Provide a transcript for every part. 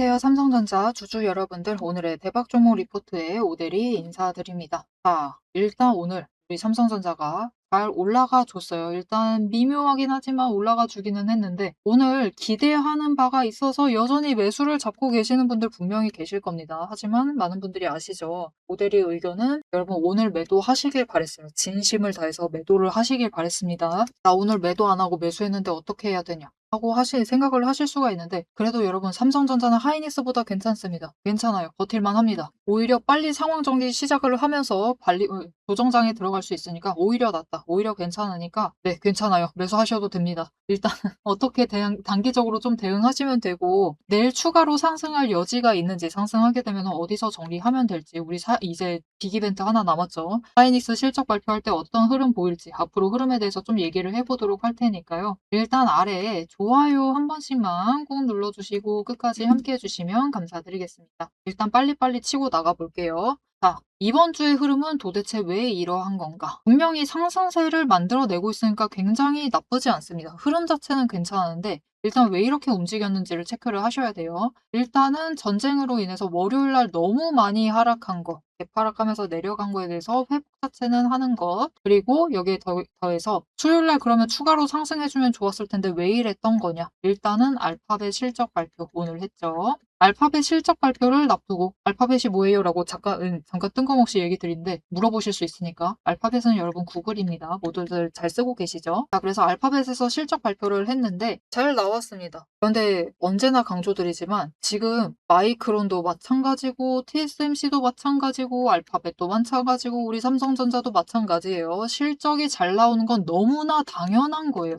안녕하세요. 삼성전자 주주 여러분들, 오늘의 대박 종목 리포트에 오대리 인사드립니다. 자, 일단 오늘 우리 삼성전자가 잘 올라가 줬어요. 일단 미묘하긴 하지만 올라가 주기는 했는데, 오늘 기대하는 바가 있어서 여전히 매수를 잡고 계시는 분들 분명히 계실 겁니다. 하지만 많은 분들이 아시죠? 오대리 의견은 여러분 오늘 매도하시길 바랬어요. 진심을 다해서 매도를 하시길 바랬습니다. 나 오늘 매도 안 하고 매수했는데 어떻게 해야 되냐 하고 생각을 하실 수가 있는데, 그래도 여러분 삼성전자는 하이닉스보다 괜찮습니다. 괜찮아요. 버틸만 합니다. 오히려 빨리 상황 정리 시작을 하면서 조정장에 들어갈 수 있으니까 오히려 낫다. 오히려 괜찮으니까 네, 괜찮아요. 매수하셔도 됩니다. 일단 어떻게 단기적으로 좀 대응하시면 되고, 내일 추가로 상승할 여지가 있는지, 상승하게 되면 어디서 정리하면 될지, 우리 이제 빅이벤트 하나 남았죠. 하이닉스 실적 발표할 때 어떤 흐름 보일지, 앞으로 흐름에 대해서 좀 얘기를 해보도록 할 테니까요. 일단 아래에 좋아요 한 번씩만 꾹 눌러주시고 끝까지 함께 해주시면 감사드리겠습니다. 일단 빨리빨리 치고 나가볼게요. 자, 이번 주의 흐름은 도대체 왜 이러한 건가? 분명히 상승세를 만들어내고 있으니까 굉장히 나쁘지 않습니다. 흐름 자체는 괜찮은데 일단 왜 이렇게 움직였는지를 체크를 하셔야 돼요. 일단은 전쟁으로 인해서 월요일 날 너무 많이 하락한 거, 대파락하면서 내려간 거에 대해서 회복 자체는 하는 것, 그리고 여기에 더해서 수요일 날 그러면 추가로 상승해주면 좋았을 텐데 왜 이랬던 거냐? 일단은 알파벳 실적 발표 오늘 했죠. 알파벳 실적 발표를 놔두고 알파벳이 뭐예요? 라고 잠깐 뜬금없이 얘기 드린데 물어보실 수 있으니까, 알파벳은 여러분 구글입니다. 모두들 잘 쓰고 계시죠? 자, 그래서 알파벳에서 실적 발표를 했는데 잘 나왔습니다. 그런데 언제나 강조드리지만 지금 마이크론도 마찬가지고 TSMC도 마찬가지고 알파벳도 마찬가지고 우리 삼성전자도 마찬가지예요. 실적이 잘 나오는 건 너무나 당연한 거예요.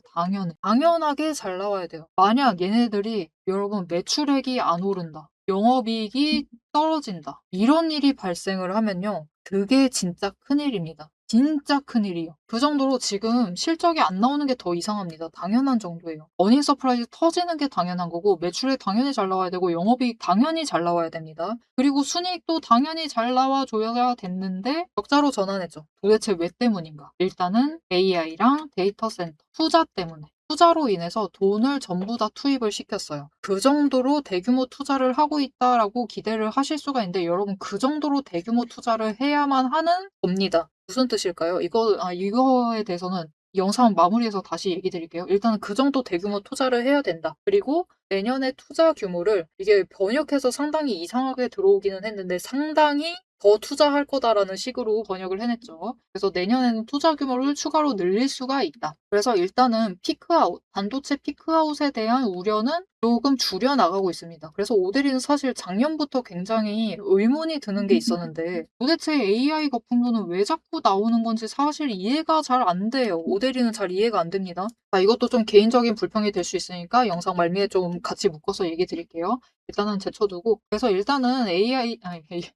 당연하게 잘 나와야 돼요. 만약 얘네들이 여러분 매출액이 안 오른다, 영업이익이 떨어진다, 이런 일이 발생을 하면요, 그게 진짜 큰일입니다. 진짜 큰일이요. 그 정도로 지금 실적이 안 나오는 게 더 이상합니다. 당연한 정도예요. 어닝 서프라이즈 터지는 게 당연한 거고, 매출액 당연히 잘 나와야 되고, 영업이익 당연히 잘 나와야 됩니다. 그리고 순이익도 당연히 잘 나와줘야 됐는데 적자로 전환했죠. 도대체 왜 때문인가? 일단은 AI랑 데이터 센터 투자 때문에, 투자로 인해서 돈을 전부 다 투입을 시켰어요. 그 정도로 대규모 투자를 하고 있다라고 기대를 하실 수가 있는데, 여러분 그 정도로 대규모 투자를 해야만 하는 겁니다. 무슨 뜻일까요? 이거에 대해서는 영상 마무리해서 다시 얘기 드릴게요. 일단은 그 정도 대규모 투자를 해야 된다. 그리고 내년에 투자 규모를, 이게 번역해서 상당히 이상하게 들어오기는 했는데 상당히 더 투자할 거다라는 식으로 번역을 해냈죠. 그래서 내년에는 투자 규모를 추가로 늘릴 수가 있다. 그래서 일단은 피크아웃, 반도체 피크아웃에 대한 우려는 조금 줄여나가고 있습니다. 그래서 오데리는 사실 작년부터 굉장히 의문이 드는 게 있었는데, 도대체 AI 거품론은 왜 자꾸 나오는 건지 사실 이해가 잘 안 돼요. 오데리는 잘 이해가 안 됩니다. 자, 이것도 좀 개인적인 불평이 될 수 있으니까 영상 말미에 좀 같이 묶어서 얘기 드릴게요. 일단은 제쳐두고, 그래서 일단은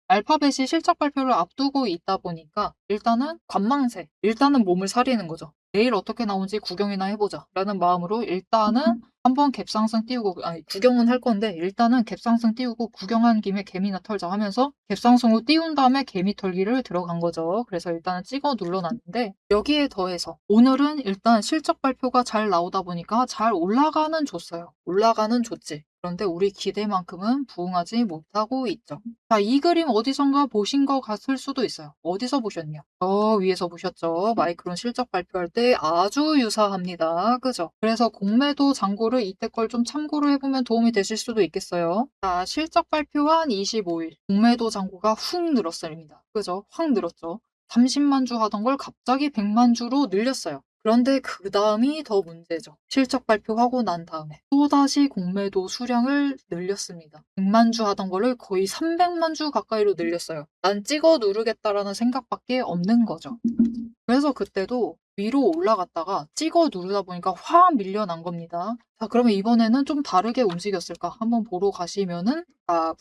알파벳이 실적 발표를 앞두고 있다 보니까 일단은 관망세, 일단은 몸을 사리는 거죠. 내일 어떻게 나오는지 구경이나 해보자 라는 마음으로 일단은 한번 갭상승 띄우고, 구경은 할 건데 일단은 갭상승 띄우고 구경한 김에 개미나 털자 하면서 갭상승으로 띄운 다음에 개미 털기를 들어간 거죠. 그래서 일단은 찍어 눌러놨는데, 여기에 더해서 오늘은 일단 실적 발표가 잘 나오다 보니까 잘 올라가는 줬어요. 올라가는 줬지. 그런데 우리 기대만큼은 부응하지 못하고 있죠. 자, 이 그림 어디선가 보신 것 같을 수도 있어요. 어디서 보셨냐? 저 위에서 보셨죠? 마이크론 실적 발표할 때 아주 유사합니다. 그죠? 그래서 공매도 잔고를 이때 걸 좀 참고로 해보면 도움이 되실 수도 있겠어요. 자, 실적 발표한 25일 공매도 잔고가 훅 늘었습니다. 그죠? 확 늘었죠. 30만 주 하던 걸 갑자기 100만 주로 늘렸어요. 그런데 그 다음이 더 문제죠. 실적 발표하고 난 다음에 또다시 공매도 수량을 늘렸습니다. 100만 주 하던 거를 거의 300만 주 가까이로 늘렸어요. 난 찍어 누르겠다라는 생각밖에 없는 거죠. 그래서 그때도 위로 올라갔다가 찍어 누르다 보니까 확 밀려난 겁니다. 자, 그러면 이번에는 좀 다르게 움직였을까? 한번 보러 가시면은,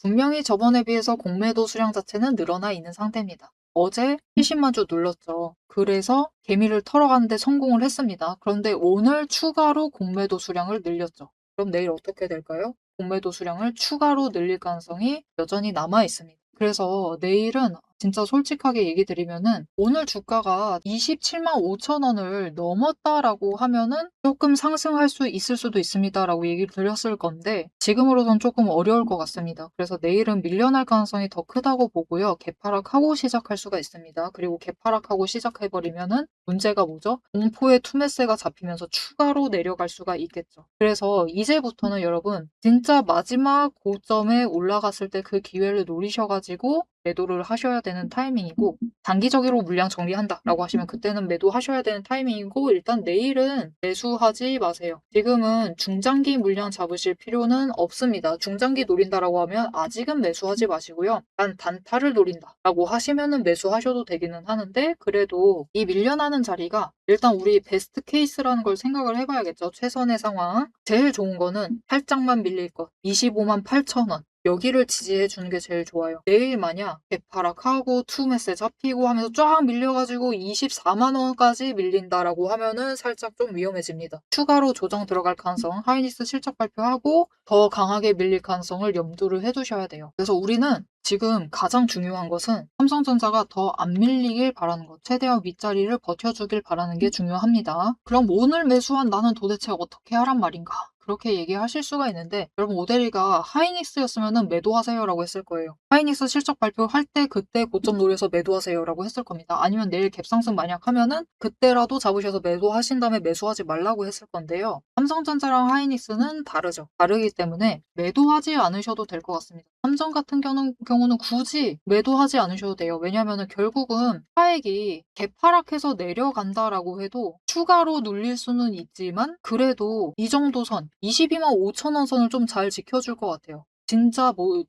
분명히 저번에 비해서 공매도 수량 자체는 늘어나 있는 상태입니다. 어제 70만 주 눌렀죠. 그래서 개미를 털어가는데 성공을 했습니다. 그런데 오늘 추가로 공매도 수량을 늘렸죠. 그럼 내일 어떻게 될까요? 공매도 수량을 추가로 늘릴 가능성이 여전히 남아 있습니다. 그래서 내일은 진짜 솔직하게 얘기 드리면은 오늘 주가가 275,000 원을 넘었다라고 하면은 조금 상승할 수 있을 수도 있습니다라고 얘기를 드렸을 건데 지금으로선 조금 어려울 것 같습니다. 그래서 내일은 밀려날 가능성이 더 크다고 보고요. 개파락하고 시작할 수가 있습니다. 그리고 개파락하고 시작해 버리면은 문제가 뭐죠? 공포의 투매세가 잡히면서 추가로 내려갈 수가 있겠죠. 그래서 이제부터는 여러분 진짜 마지막 고점에 올라갔을 때 그 기회를 노리셔 가지고 매도를 하셔야 되는 타이밍이고 단기적으로 물량 정리한다라고 하시면 그때는 매도하셔야 되는 타이밍이고 일단 내일은 매수하지 마세요. 지금은 중장기 물량 잡으실 필요는 없습니다. 중장기 노린다라고 하면 아직은 매수하지 마시고요. 난 단타를 노린다라고 하시면은 매수하셔도 되기는 하는데 그래도 이 밀려나는 자리가 일단 우리 베스트 케이스라는 걸 생각을 해봐야겠죠. 최선의 상황. 제일 좋은 거는 살짝만 밀릴 것. 258,000원. 여기를 지지해 주는 게 제일 좋아요. 내일 만약 개파락하고 투매세 잡히고 하면서 쫙 밀려가지고 24만 원까지 밀린다라고 하면은 살짝 좀 위험해집니다. 추가로 조정 들어갈 가능성, 하이닉스 실적 발표하고 더 강하게 밀릴 가능성을 염두를 해두셔야 돼요. 그래서 우리는 지금 가장 중요한 것은 삼성전자가 더 안 밀리길 바라는 것, 최대한 윗자리를 버텨주길 바라는 게 중요합니다. 그럼 오늘 매수한 나는 도대체 어떻게 하란 말인가? 그렇게 얘기하실 수가 있는데 여러분 오데리가 하이닉스였으면 매도하세요라고 했을 거예요. 하이닉스 실적 발표할 때 그때 고점 노려서 매도하세요라고 했을 겁니다. 아니면 내일 갭상승 만약 하면은 그때라도 잡으셔서 매도하신 다음에 매수하지 말라고 했을 건데요. 삼성전자랑 하이닉스는 다르죠. 다르기 때문에 매도하지 않으셔도 될 것 같습니다. 삼성 같은 경우는 굳이 매도하지 않으셔도 돼요. 왜냐하면 결국은 차액이 개파락해서 내려간다라고 해도 추가로 눌릴 수는 있지만 그래도 이 정도 선, 225,000원 선을 좀 잘 지켜줄 것 같아요.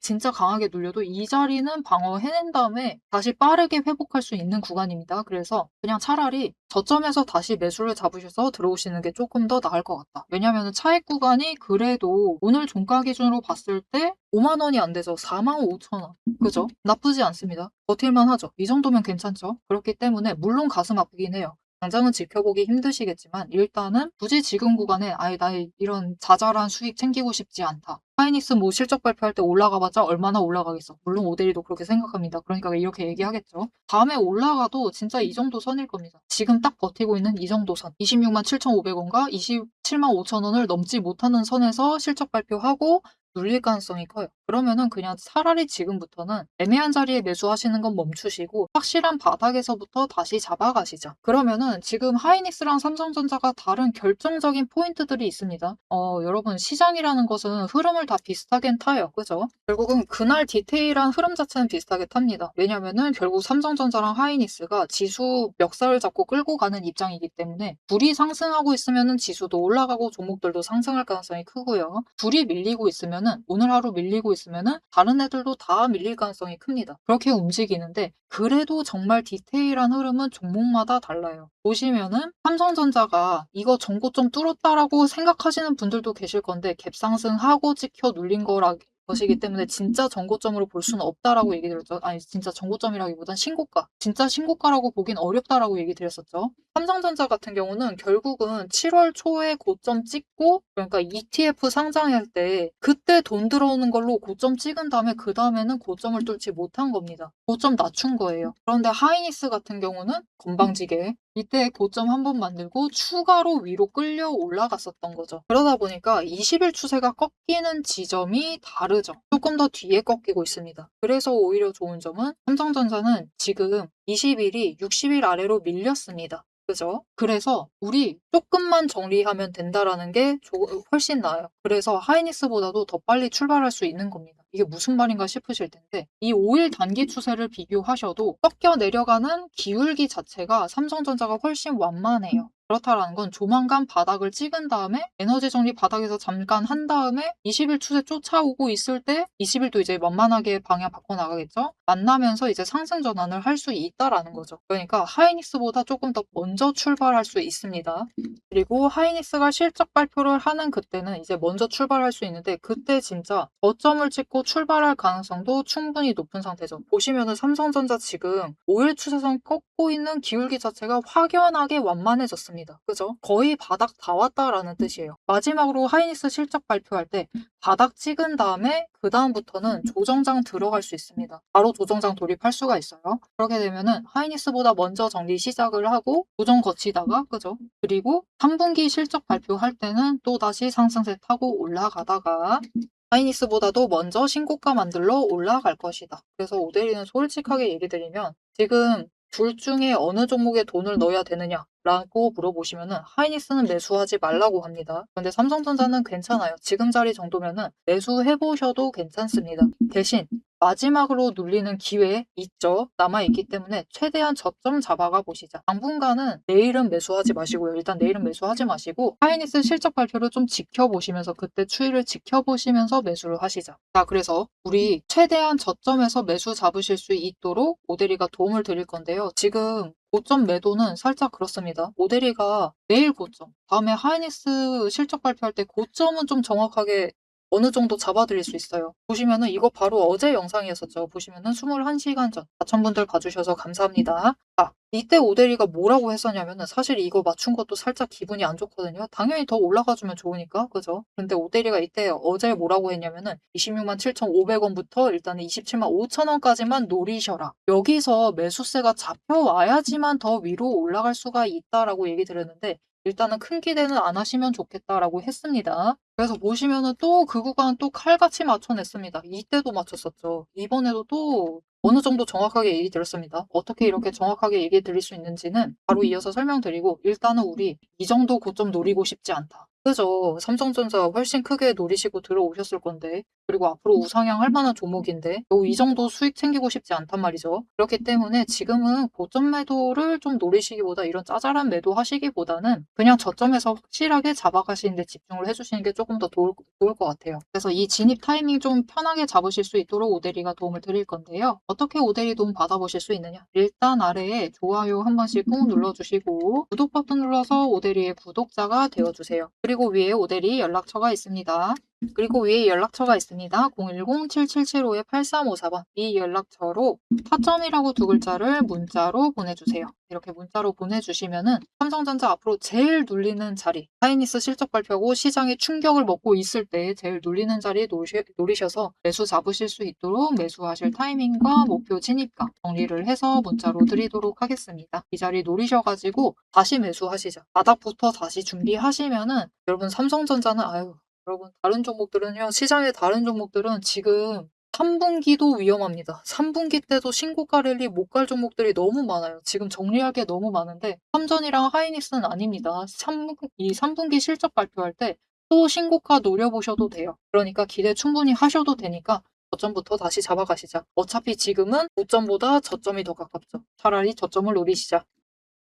진짜 강하게 눌려도 이 자리는 방어해낸 다음에 다시 빠르게 회복할 수 있는 구간입니다. 그래서 그냥 차라리 저점에서 다시 매수를 잡으셔서 들어오시는 게 조금 더 나을 것 같다. 왜냐면 차익 구간이 그래도 오늘 종가 기준으로 봤을 때 5만 원이 안 돼서 45,000원. 그죠? 나쁘지 않습니다. 버틸만 하죠. 이 정도면 괜찮죠? 그렇기 때문에 물론 가슴 아프긴 해요. 당장은 지켜보기 힘드시겠지만 일단은 굳이 지금 구간에 아예 나의 이런 자잘한 수익 챙기고 싶지 않다. 하이닉스 뭐 실적 발표할 때 올라가봤자 얼마나 올라가겠어. 물론 오데리도 그렇게 생각합니다. 그러니까 이렇게 얘기하겠죠. 다음에 올라가도 진짜 이 정도 선일 겁니다. 지금 딱 버티고 있는 이 정도 선. 26만 7,500원과 27만 5천 원을 넘지 못하는 선에서 실적 발표하고 눌릴 가능성이 커요. 그러면은 그냥 차라리 지금부터는 애매한 자리에 매수하시는 건 멈추시고 확실한 바닥에서부터 다시 잡아가시죠. 그러면은 지금 하이닉스랑 삼성전자가 다른 결정적인 포인트들이 있습니다. 여러분 시장이라는 것은 흐름을 다 비슷하게 타요. 그죠? 결국은 그날 디테일한 흐름 자체는 비슷하게 탑니다. 왜냐면은 결국 삼성전자랑 하이닉스가 지수 멱살을 잡고 끌고 가는 입장이기 때문에 둘이 상승하고 있으면은 지수도 올라가고 종목들도 상승할 가능성이 크고요. 둘이 밀리고 있으면은 오늘 하루 밀리고 있으면은 다른 애들도 다 밀릴 가능성이 큽니다. 그렇게 움직이는데 그래도 정말 디테일한 흐름은 종목마다 달라요. 보시면은 삼성전자가 이거 전고점 뚫었다라고 생각하시는 분들도 계실 건데 갭상승하고 찍혀 눌린 것이기 때문에 진짜 전고점으로 볼 수는 없다라고 얘기 드렸죠. 아니 진짜 전고점이라기보단 신고가. 진짜 신고가라고 보긴 어렵다라고 얘기 드렸었죠. 삼성전자 같은 경우는 결국은 7월 초에 고점 찍고 그러니까 ETF 상장할 때 그때 돈 들어오는 걸로 고점 찍은 다음에 그 다음에는 고점을 뚫지 못한 겁니다. 고점 낮춘 거예요. 그런데 하이닉스 같은 경우는 건방지게 이때 고점 한 번 만들고 추가로 위로 끌려 올라갔었던 거죠. 그러다 보니까 20일 추세가 꺾이는 지점이 다르죠. 조금 더 뒤에 꺾이고 있습니다. 그래서 오히려 좋은 점은 삼성전자는 지금 20일이 60일 아래로 밀렸습니다. 그죠? 그래서 우리 조금만 정리하면 된다라는 게 훨씬 나아요. 그래서 하이닉스보다도 더 빨리 출발할 수 있는 겁니다. 이게 무슨 말인가 싶으실 텐데 이 5일 단기 추세를 비교하셔도 꺾여 내려가는 기울기 자체가 삼성전자가 훨씬 완만해요. 그렇다라는 건 조만간 바닥을 찍은 다음에 에너지 정리 바닥에서 잠깐 한 다음에 20일 추세 쫓아오고 있을 때 20일도 이제 만만하게 방향 바꿔나가겠죠? 만나면서 이제 상승 전환을 할 수 있다라는 거죠. 그러니까 하이닉스보다 조금 더 먼저 출발할 수 있습니다. 그리고 하이닉스가 실적 발표를 하는 그때는 이제 먼저 출발할 수 있는데 그때 진짜 저점을 찍고 출발할 가능성도 충분히 높은 상태죠. 보시면은 삼성전자 지금 5일 추세선 꺾고 있는 기울기 자체가 확연하게 완만해졌습니다. 줍니다. 그죠? 거의 바닥 다 왔다라는 뜻이에요. 마지막으로 하이닉스 실적 발표할 때 바닥 찍은 다음에 그다음부터는 조정장 들어갈 수 있습니다. 바로 조정장 돌입할 수가 있어요. 그렇게 되면은 하이닉스보다 먼저 정리 시작을 하고 조정 거치다가 그죠? 그리고 3분기 실적 발표할 때는 또다시 상승세 타고 올라가다가 하이닉스보다도 먼저 신고가 만들러 올라갈 것이다. 그래서 오데리는 솔직하게 얘기 드리면 지금 둘 중에 어느 종목에 돈을 넣어야 되느냐라고 물어보시면은 하이닉스는 매수하지 말라고 합니다. 그런데 삼성전자는 괜찮아요. 지금 자리 정도면은 매수해 보셔도 괜찮습니다. 대신 마지막으로 눌리는 기회 있죠. 남아있기 때문에 최대한 저점 잡아가 보시자. 당분간은 내일은 매수하지 마시고요. 일단 내일은 매수하지 마시고 하이닉스 실적 발표를 좀 지켜보시면서 그때 추이를 지켜보시면서 매수를 하시자. 자, 그래서 우리 최대한 저점에서 매수 잡으실 수 있도록 오데리가 도움을 드릴 건데요. 지금 고점 매도는 살짝 그렇습니다. 오데리가 내일 고점, 다음에 하이닉스 실적 발표할 때 고점은 좀 정확하게 어느 정도 잡아드릴 수 있어요. 보시면은 이거 바로 어제 영상이었었죠. 보시면은 21시간 전 4,000분들 봐주셔서 감사합니다. 이때 오데리가 뭐라고 했었냐면은 사실 이거 맞춘 것도 살짝 기분이 안 좋거든요. 당연히 더 올라가주면 좋으니까 그죠? 근데 오데리가 이때 어제 뭐라고 했냐면은 26만 7,500원부터 일단은 27만 5천원까지만 노리셔라. 여기서 매수세가 잡혀와야지만 더 위로 올라갈 수가 있다라고 얘기 드렸는데 일단은 큰 기대는 안 하시면 좋겠다라고 했습니다. 그래서 보시면은 또 그 구간 또 칼같이 맞춰냈습니다. 이때도 맞췄었죠. 이번에도 또 어느 정도 정확하게 얘기 드렸습니다. 어떻게 이렇게 정확하게 얘기 드릴 수 있는지는 바로 이어서 설명드리고 일단은 우리 이 정도 고점 노리고 싶지 않다. 그죠? 삼성전자 훨씬 크게 노리시고 들어오셨을 건데 그리고 앞으로 우상향 할 만한 종목인데 이 정도 수익 챙기고 싶지 않단 말이죠. 그렇기 때문에 지금은 고점 매도를 좀 노리시기보다 이런 짜잘한 매도 하시기보다는 그냥 저점에서 확실하게 잡아가시는 데 집중을 해주시는 게 조금 더 좋을 것 같아요. 그래서 이 진입 타이밍 좀 편하게 잡으실 수 있도록 오데리가 도움을 드릴 건데요. 어떻게 오데리 도움 받아보실 수 있느냐? 일단 아래에 좋아요 한 번씩 꾹 눌러주시고 구독 버튼 눌러서 오데리의 구독자가 되어주세요. 그리고 위에 오데리 연락처가 있습니다. 그리고 위에 연락처가 있습니다. 010-7775-8354번 이 연락처로 타점이라고 두 글자를 문자로 보내주세요. 이렇게 문자로 보내주시면은 삼성전자 앞으로 제일 눌리는 자리 하이닉스 실적 발표하고 시장이 충격을 먹고 있을 때 제일 눌리는 자리 노리셔서 매수 잡으실 수 있도록 매수하실 타이밍과 목표 진입가 정리를 해서 문자로 드리도록 하겠습니다. 이 자리 노리셔가지고 다시 매수하시자. 바닥부터 다시 준비하시면은 여러분 삼성전자는 여러분 다른 종목들은요. 시장의 다른 종목들은 지금 3분기도 위험합니다. 3분기 때도 신고가 랠리 못 갈 종목들이 너무 많아요. 지금 정리할 게 너무 많은데 삼전이랑 하이닉스는 아닙니다. 이 3분기 실적 발표할 때 또 신고가 노려보셔도 돼요. 그러니까 기대 충분히 하셔도 되니까 저점부터 다시 잡아가시자. 어차피 지금은 고점보다 저점이 더 가깝죠. 차라리 저점을 노리시자.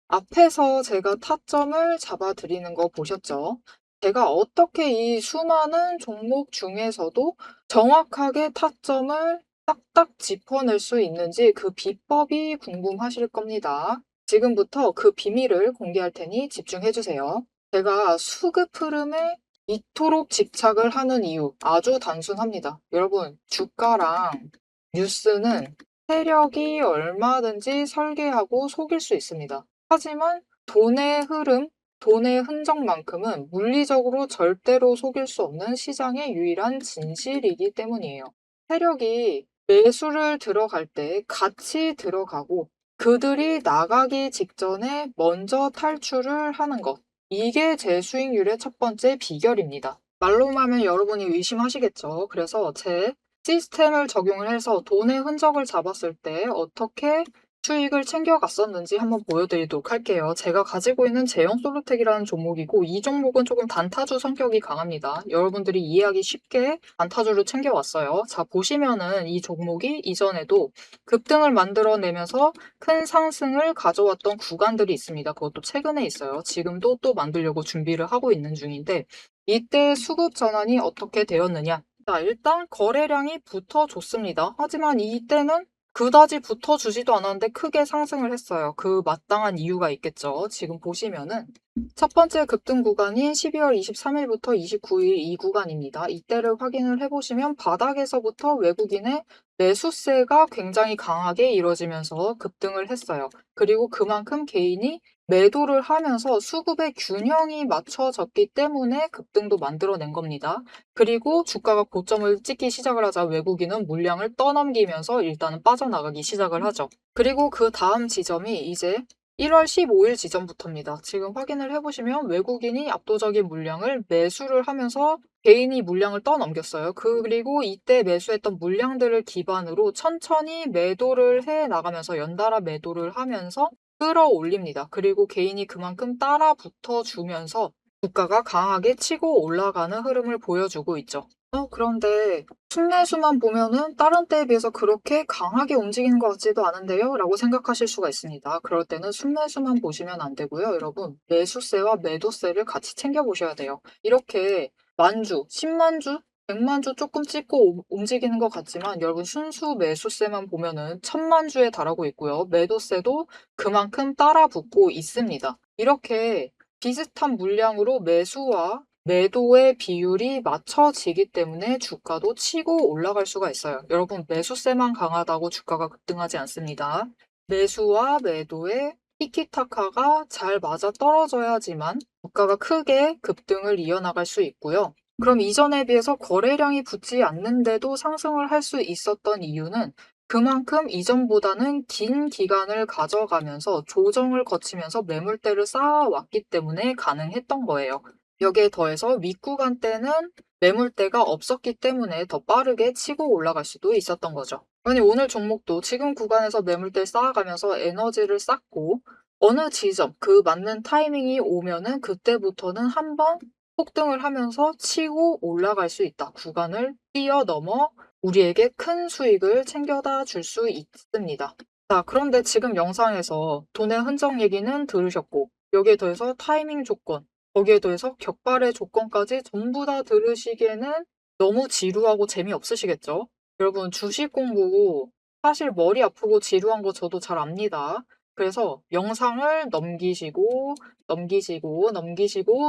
앞에서 제가 타점을 잡아드리는 거 보셨죠? 제가 어떻게 이 수많은 종목 중에서도 정확하게 타점을 딱딱 짚어낼 수 있는지 그 비법이 궁금하실 겁니다. 지금부터 그 비밀을 공개할 테니 집중해주세요. 제가 수급 흐름에 이토록 집착을 하는 이유 아주 단순합니다. 여러분, 주가랑 뉴스는 세력이 얼마든지 설계하고 속일 수 있습니다. 하지만 돈의 흐름, 돈의 흔적만큼은 물리적으로 절대로 속일 수 없는 시장의 유일한 진실이기 때문이에요. 세력이 매수를 들어갈 때 같이 들어가고 그들이 나가기 직전에 먼저 탈출을 하는 것. 이게 제 수익률의 첫 번째 비결입니다. 말로만 하면 여러분이 의심하시겠죠. 그래서 제 시스템을 적용을 해서 돈의 흔적을 잡았을 때 어떻게 수익을 챙겨갔었는지 한번 보여드리도록 할게요. 제가 가지고 있는 제형 솔루텍이라는 종목이고 이 종목은 조금 단타주 성격이 강합니다. 여러분들이 이해하기 쉽게 단타주를 챙겨왔어요. 자, 보시면은 이 종목이 이전에도 급등을 만들어내면서 큰 상승을 가져왔던 구간들이 있습니다. 그것도 최근에 있어요. 지금도 또 만들려고 준비를 하고 있는 중인데 이때 수급 전환이 어떻게 되었느냐? 자, 일단 거래량이 붙어줬습니다. 하지만 이때는 그다지 붙어주지도 않았는데 크게 상승을 했어요. 그 마땅한 이유가 있겠죠. 지금 보시면은 첫 번째 급등 구간인 12월 23일부터 29일 이 구간입니다. 이때를 확인을 해보시면 바닥에서부터 외국인의 매수세가 굉장히 강하게 이루어지면서 급등을 했어요. 그리고 그만큼 개인이 매도를 하면서 수급의 균형이 맞춰졌기 때문에 급등도 만들어낸 겁니다. 그리고 주가가 고점을 찍기 시작을 하자 외국인은 물량을 떠넘기면서 일단은 빠져나가기 시작을 하죠. 그리고 그 다음 지점이 이제 1월 15일 지점부터입니다. 지금 확인을 해보시면 외국인이 압도적인 물량을 매수를 하면서 개인이 물량을 떠넘겼어요. 그리고 이때 매수했던 물량들을 기반으로 천천히 매도를 해 나가면서 연달아 매도를 하면서 끌어올립니다. 그리고 개인이 그만큼 따라 붙어주면서 주가가 강하게 치고 올라가는 흐름을 보여주고 있죠. 그런데 순매수만 보면은 다른 때에 비해서 그렇게 강하게 움직이는 것 같지도 않은데요? 라고 생각하실 수가 있습니다. 그럴 때는 순매수만 보시면 안 되고요. 여러분, 매수세와 매도세를 같이 챙겨보셔야 돼요. 이렇게 만주, 10만주, 100만주 조금 찍고 움직이는 것 같지만 여러분 순수 매수세만 보면은 1000만주에 달하고 있고요. 매도세도 그만큼 따라 붙고 있습니다. 이렇게 비슷한 물량으로 매수와 매도의 비율이 맞춰지기 때문에 주가도 치고 올라갈 수가 있어요. 여러분, 매수세만 강하다고 주가가 급등하지 않습니다. 매수와 매도의 티키타카가 잘 맞아 떨어져야지만 주가가 크게 급등을 이어나갈 수 있고요. 그럼 이전에 비해서 거래량이 붙지 않는데도 상승을 할 수 있었던 이유는 그만큼 이전보다는 긴 기간을 가져가면서 조정을 거치면서 매물대를 쌓아왔기 때문에 가능했던 거예요. 여기에 더해서 윗구간 때는 매물대가 없었기 때문에 더 빠르게 치고 올라갈 수도 있었던 거죠. 아니, 오늘 종목도 지금 구간에서 매물대 쌓아가면서 에너지를 쌓고 어느 지점, 그 맞는 타이밍이 오면은 그때부터는 한번 폭등을 하면서 치고 올라갈 수 있다. 구간을 뛰어넘어 우리에게 큰 수익을 챙겨다 줄 수 있습니다. 자, 그런데 지금 영상에서 돈의 흔적 얘기는 들으셨고, 여기에 더해서 타이밍 조건, 거기에 더해서 격발의 조건까지 전부 다 들으시기에는 너무 지루하고 재미없으시겠죠? 여러분, 주식 공부 사실 머리 아프고 지루한 거 저도 잘 압니다. 그래서 영상을 넘기시고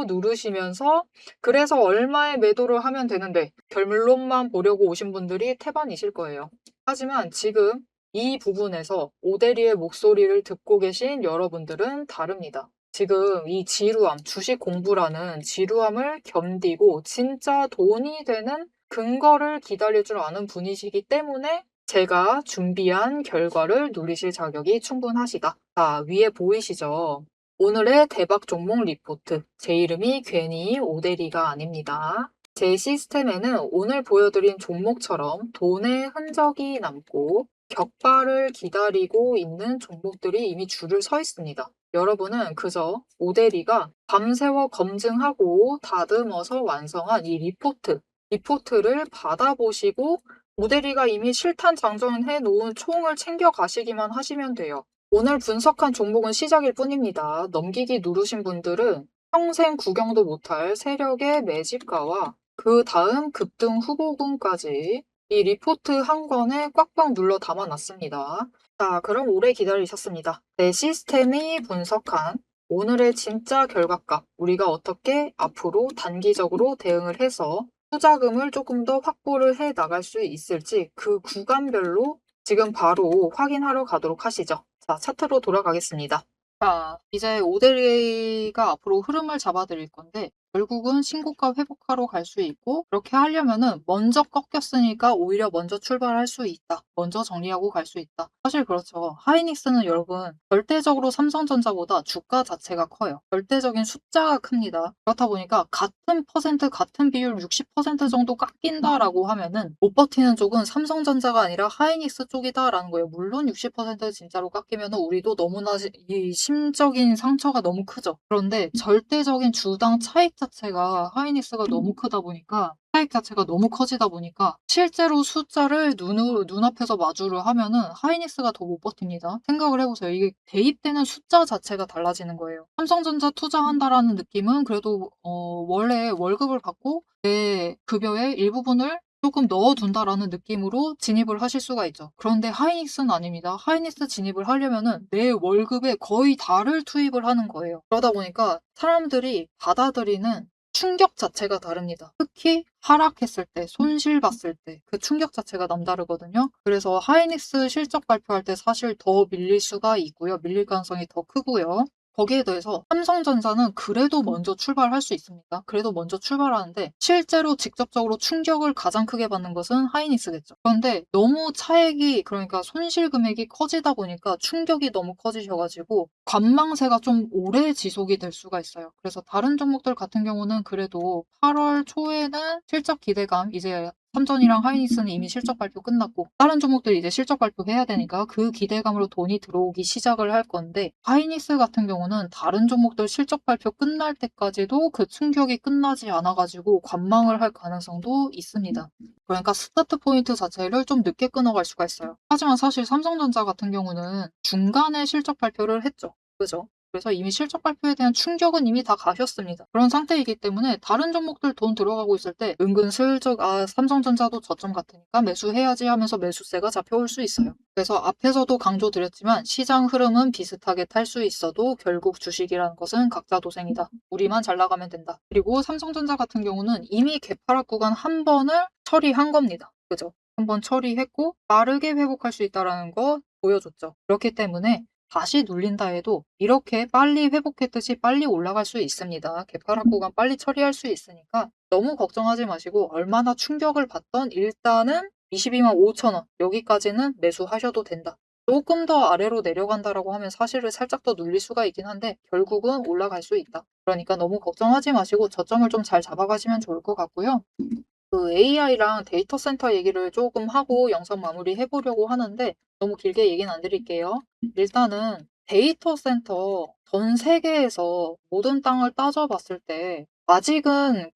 누르시면서 그래서 얼마에 매도를 하면 되는데 결론만 보려고 오신 분들이 태반이실 거예요. 하지만 지금 이 부분에서 오대리의 목소리를 듣고 계신 여러분들은 다릅니다. 지금 이 지루함, 주식 공부라는 지루함을 견디고 진짜 돈이 되는 근거를 기다릴 줄 아는 분이시기 때문에 제가 준비한 결과를 누리실 자격이 충분하시다. 자, 위에 보이시죠? 오늘의 대박 종목 리포트. 제 이름이 괜히 오대리가 아닙니다. 제 시스템에는 오늘 보여드린 종목처럼 돈의 흔적이 남고 격발을 기다리고 있는 종목들이 이미 줄을 서 있습니다. 여러분은 그저 오대리가 밤새워 검증하고 다듬어서 완성한 이 리포트를 받아보시고 오대리가 이미 실탄 장전해 놓은 총을 챙겨 가시기만 하시면 돼요. 오늘 분석한 종목은 시작일 뿐입니다. 넘기기 누르신 분들은 평생 구경도 못할 세력의 매집가와 그 다음 급등 후보군까지 이 리포트 한 권에 꽉꽉 눌러 담아놨습니다. 자, 그럼 오래 기다리셨습니다. 내 시스템이 분석한 오늘의 진짜 결과값, 우리가 어떻게 앞으로 단기적으로 대응을 해서 투자금을 조금 더 확보를 해 나갈 수 있을지 그 구간별로 지금 바로 확인하러 가도록 하시죠. 자, 차트로 돌아가겠습니다. 자, 이제 오데리가 앞으로 흐름을 잡아드릴 건데 결국은 신고가 회복하러 갈 수 있고 그렇게 하려면은 먼저 꺾였으니까 오히려 먼저 출발할 수 있다. 먼저 정리하고 갈 수 있다. 사실 그렇죠. 하이닉스는 여러분 절대적으로 삼성전자보다 주가 자체가 커요. 절대적인 숫자가 큽니다. 그렇다 보니까 같은 퍼센트, 같은 비율 60% 정도 깎인다라고 하면은 못 버티는 쪽은 삼성전자가 아니라 하이닉스 쪽이다라는 거예요. 물론 60% 진짜로 깎이면은 우리도 너무나 이 심적인 상처가 너무 크죠. 그런데 절대적인 주당 차익 자체가 하이닉스가 너무 크다 보니까 차익 자체가 너무 커지다 보니까 실제로 숫자를 눈앞에서 마주를 하면은 하이닉스가 더 못 버팁니다. 생각을 해보세요. 이게 대입되는 숫자 자체가 달라지는 거예요. 삼성전자 투자한다라는 느낌은 그래도 원래 월급을 받고 내 급여의 일부분을 조금 넣어둔다라는 느낌으로 진입을 하실 수가 있죠. 그런데 하이닉스는 아닙니다. 하이닉스 진입을 하려면은 내 월급의 거의 다를 투입을 하는 거예요. 그러다 보니까 사람들이 받아들이는 충격 자체가 다릅니다. 특히 하락했을 때, 손실 봤을 때 그 충격 자체가 남다르거든요. 그래서 하이닉스 실적 발표할 때 사실 더 밀릴 수가 있고요. 밀릴 가능성이 더 크고요. 거기에 더해서 삼성전자는 그래도 먼저 출발할 수 있습니다. 그래도 먼저 출발하는데 실제로 직접적으로 충격을 가장 크게 받는 것은 하이닉스겠죠. 그런데 너무 차액이 그러니까 손실 금액이 커지다 보니까 충격이 너무 커지셔 가지고 관망세가 좀 오래 지속이 될 수가 있어요. 그래서 다른 종목들 같은 경우는 그래도 8월 초에는 실적 기대감 이제 삼전이랑 하이닉스는 이미 실적 발표 끝났고 다른 종목들이 이제 실적 발표해야 되니까 그 기대감으로 돈이 들어오기 시작을 할 건데 하이닉스 같은 경우는 다른 종목들 실적 발표 끝날 때까지도 그 충격이 끝나지 않아 가지고 관망을 할 가능성도 있습니다. 그러니까 스타트 포인트 자체를 좀 늦게 끊어갈 수가 있어요. 하지만 사실 삼성전자 같은 경우는 중간에 실적 발표를 했죠. 그죠? 그래서 이미 실적 발표에 대한 충격은 이미 다 가셨습니다. 그런 상태이기 때문에 다른 종목들 돈 들어가고 있을 때 은근슬쩍 삼성전자도 저점 같으니까 매수해야지 하면서 매수세가 잡혀올 수 있어요. 그래서 앞에서도 강조드렸지만 시장 흐름은 비슷하게 탈 수 있어도 결국 주식이라는 것은 각자 도생이다. 우리만 잘 나가면 된다. 그리고 삼성전자 같은 경우는 이미 개파락 구간 한 번을 처리한 겁니다. 그죠? 한 번 처리했고 빠르게 회복할 수 있다는 거 보여줬죠. 그렇기 때문에 다시 눌린다 해도 이렇게 빨리 회복했듯이 빨리 올라갈 수 있습니다. 개파락 구간 빨리 처리할 수 있으니까 너무 걱정하지 마시고 얼마나 충격을 받던 일단은 22만 5천 원 여기까지는 매수하셔도 된다. 조금 더 아래로 내려간다라고 하면 사실은 살짝 더 눌릴 수가 있긴 한데 결국은 올라갈 수 있다. 그러니까 너무 걱정하지 마시고 저점을 좀 잘 잡아가시면 좋을 것 같고요. 그 AI랑 데이터 센터 얘기를 조금 하고 영상 마무리 해보려고 하는데 너무 길게 얘기는 안 드릴게요. 일단은 데이터 센터 전 세계에서 모든 땅을 따져봤을 때 아직은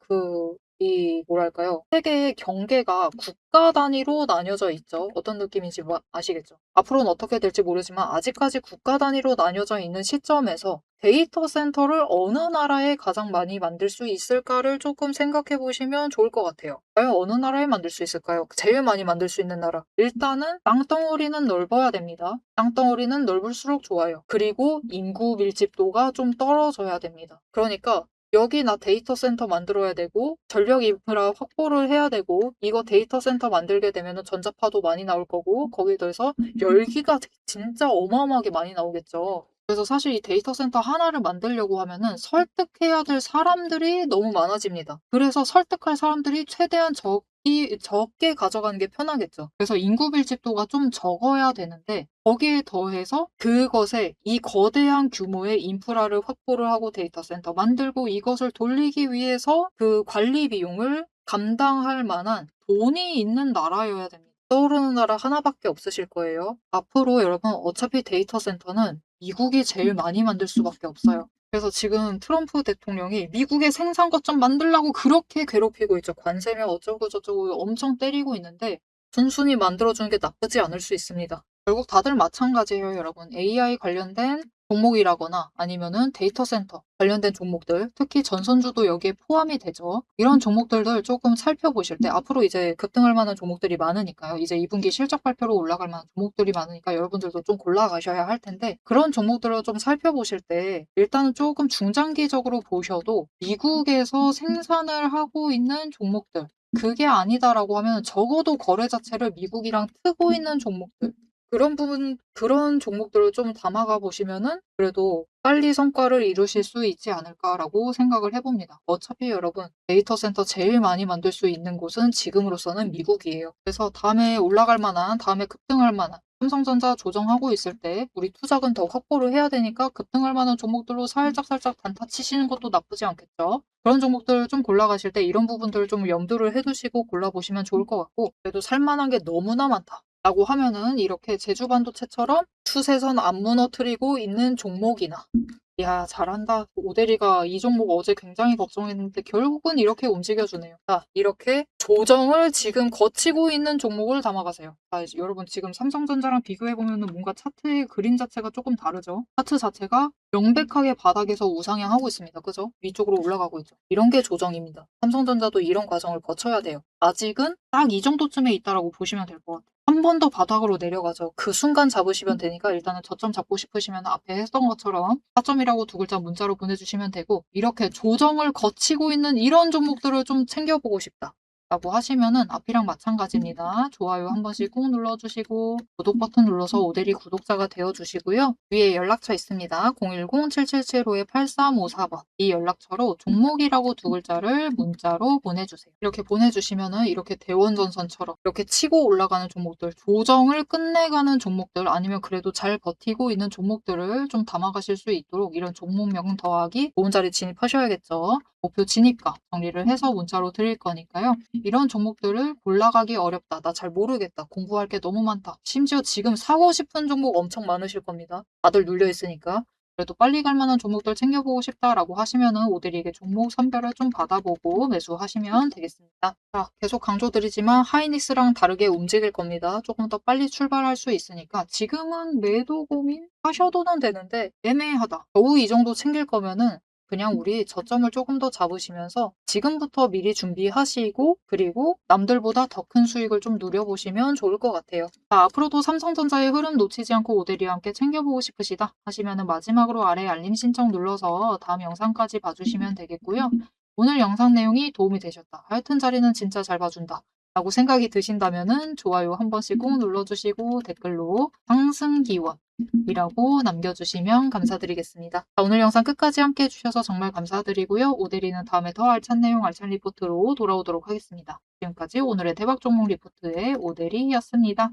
이 뭐랄까요? 세계의 경계가 국가 단위로 나뉘어져 있죠. 어떤 느낌인지 아시겠죠? 앞으로는 어떻게 될지 모르지만 아직까지 국가 단위로 나뉘어져 있는 시점에서 데이터 센터를 어느 나라에 가장 많이 만들 수 있을까를 조금 생각해 보시면 좋을 것 같아요. 과연 어느 나라에 만들 수 있을까요? 제일 많이 만들 수 있는 나라. 일단은 땅덩어리는 넓어야 됩니다. 땅덩어리는 넓을수록 좋아요. 그리고 인구 밀집도가 좀 떨어져야 됩니다. 그러니까 여기 나 데이터 센터 만들어야 되고 전력 인프라 확보를 해야 되고 이거 데이터 센터 만들게 되면은 전자파도 많이 나올 거고 거기에 더해서 열기가 진짜 어마어마하게 많이 나오겠죠. 그래서 사실 이 데이터 센터 하나를 만들려고 하면은 설득해야 될 사람들이 너무 많아집니다. 그래서 설득할 사람들이 최대한 적게 가져가는 게 편하겠죠. 그래서 인구 밀집도가 좀 적어야 되는데 거기에 더해서 그것에 이 거대한 규모의 인프라를 확보를 하고 데이터 센터 만들고 이것을 돌리기 위해서 그 관리 비용을 감당할 만한 돈이 있는 나라여야 됩니다. 떠오르는 나라 하나밖에 없으실 거예요. 앞으로 여러분 어차피 데이터 센터는 미국이 제일 많이 만들 수밖에 없어요. 그래서 지금 트럼프 대통령이 미국의 생산 거점 만들라고 그렇게 괴롭히고 있죠. 관세며 어쩌고 저쩌고 엄청 때리고 있는데 순순히 만들어주는 게 나쁘지 않을 수 있습니다. 결국 다들 마찬가지예요, 여러분. AI 관련된 종목이라거나 아니면은 데이터 센터 관련된 종목들, 특히 전선주도 여기에 포함이 되죠. 이런 종목들을 조금 살펴보실 때 앞으로 이제 급등할 만한 종목들이 많으니까요. 이제 2분기 실적 발표로 올라갈 만한 종목들이 많으니까 여러분들도 좀 골라가셔야 할 텐데 그런 종목들을 좀 살펴보실 때 일단은 조금 중장기적으로 보셔도 미국에서 생산을 하고 있는 종목들 그게 아니다라고 하면 적어도 거래 자체를 미국이랑 트고 있는 종목들 그런 종목들을 좀 담아가 보시면은 그래도 빨리 성과를 이루실 수 있지 않을까라고 생각을 해봅니다. 어차피 여러분 데이터 센터 제일 많이 만들 수 있는 곳은 지금으로서는 미국이에요. 그래서 다음에 올라갈 만한, 다음에 급등할 만한 삼성전자 조정하고 있을 때 우리 투자금 더 확보를 해야 되니까 급등할 만한 종목들로 살짝살짝 단타 치시는 것도 나쁘지 않겠죠. 그런 종목들 좀 골라가실 때 이런 부분들을 좀 염두를 해두시고 골라보시면 좋을 것 같고 그래도 살만한 게 너무나 많다. 라고 하면은 이렇게 제주반도체처럼 추세선 안 무너뜨리고 있는 종목이나 야 잘한다. 오대리가 이 종목 어제 굉장히 걱정했는데 결국은 이렇게 움직여주네요. 자 이렇게 조정을 지금 거치고 있는 종목을 담아가세요. 자 여러분 지금 삼성전자랑 비교해보면은 뭔가 차트의 그림 자체가 조금 다르죠. 차트 자체가 명백하게 바닥에서 우상향하고 있습니다. 그죠? 위쪽으로 올라가고 있죠. 이런 게 조정입니다. 삼성전자도 이런 과정을 거쳐야 돼요. 아직은 딱 이 정도쯤에 있다라고 보시면 될 것 같아요. 한 번 더 바닥으로 내려가죠. 그 순간 잡으시면 되니까 일단은 저점 잡고 싶으시면 앞에 했던 것처럼 4점이라고 두 글자 문자로 보내주시면 되고 이렇게 조정을 거치고 있는 이런 종목들을 좀 챙겨보고 싶다. 라고 하시면은 앞이랑 마찬가지입니다. 좋아요 한 번씩 꾹 눌러주시고 구독 버튼 눌러서 오대리 구독자가 되어주시고요. 위에 연락처 있습니다. 010-7775-8354번 이 연락처로 종목이라고 두 글자를 문자로 보내주세요. 이렇게 보내주시면은 이렇게 대원전선처럼 이렇게 치고 올라가는 종목들, 조정을 끝내가는 종목들 아니면 그래도 잘 버티고 있는 종목들을 좀 담아가실 수 있도록 이런 종목명 더하기 좋은 자리 진입하셔야겠죠. 목표 진입가 정리를 해서 문자로 드릴 거니까요. 이런 종목들을 골라가기 어렵다. 나 잘 모르겠다. 공부할 게 너무 많다. 심지어 지금 사고 싶은 종목 엄청 많으실 겁니다. 다들 눌려 있으니까. 그래도 빨리 갈 만한 종목들 챙겨보고 싶다라고 하시면은 오드리에게 종목 선별을 좀 받아보고 매수하시면 되겠습니다. 자, 계속 강조드리지만 하이닉스랑 다르게 움직일 겁니다. 조금 더 빨리 출발할 수 있으니까 지금은 매도 고민 하셔도는 되는데 애매하다. 겨우 이 정도 챙길 거면은 그냥 우리 저점을 조금 더 잡으시면서 지금부터 미리 준비하시고 그리고 남들보다 더 큰 수익을 좀 누려보시면 좋을 것 같아요. 자, 앞으로도 삼성전자의 흐름 놓치지 않고 오대리와 함께 챙겨보고 싶으시다 하시면은 마지막으로 아래 알림 신청 눌러서 다음 영상까지 봐주시면 되겠고요. 오늘 영상 내용이 도움이 되셨다. 하여튼 자리는 진짜 잘 봐준다. 라고 생각이 드신다면은 좋아요 한 번씩 꾹 눌러주시고 댓글로 상승기원 이라고 남겨주시면 감사드리겠습니다. 자, 오늘 영상 끝까지 함께 해주셔서 정말 감사드리고요. 오대리는 다음에 더 알찬 내용, 알찬 리포트로 돌아오도록 하겠습니다. 지금까지 오늘의 대박 종목 리포트의 오대리였습니다.